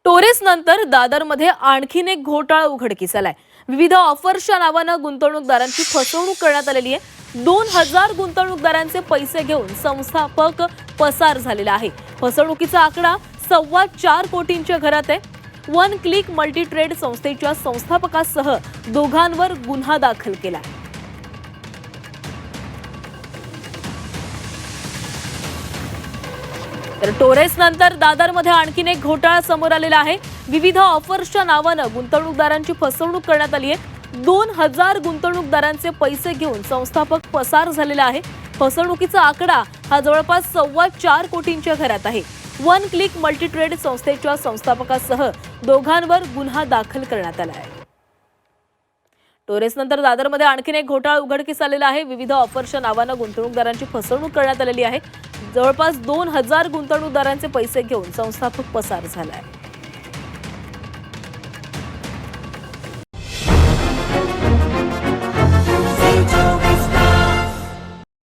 Torres नंतर दादरमध्ये आणखीन एक घोटाळा उघडकीस आलाय। विविध ऑफर्सच्या नावानं गुंतवणूकदारांची फसवणूक करण्यात आलेली आहे। 2000 गुंतवणूकदारांचे पैसे घेऊन संस्थापक पसार झालेला आहे। फसवणुकीचा आकडा 4.25 कोटींच्या घरात आहे। वन क्लिक मल्टी ट्रेड संस्थेच्या संस्थापकासह दोघांवर गुन्हा दाखल केला। तर टोरेस नंतर दादरमध्ये आणखीन एक घोटाळा समोर आलेला आहे। विविध ऑफर्सच्या नावानं गुंतवणूकदारांची फसवणूक करण्यात आली आहे। 2000 गुंतवणूकदारांचे पैसे घेऊन संस्थापक पसार झालेला आहे। फसवणुकीचा आकडा हा जवळपास 4.25 कोटींच्या घरात आहे। वन क्लिक मल्टी ट्रेड संस्थेच्या संस्थापकासह दोघांवर गुन्हा दाखल करण्यात आला आहे। टोरेस नंतर दादरमध्ये आणखीन एक घोटाळा उघडकीस आलेला आहे। विविध ऑफर्सच्या नावानं गुंतवणूकदारांची फसवणूक करण्यात आलेली आहे। जवळपास 2000 गुंतवणूकदारांचे पैसे घेऊन संस्थापक पसार झाला आहे।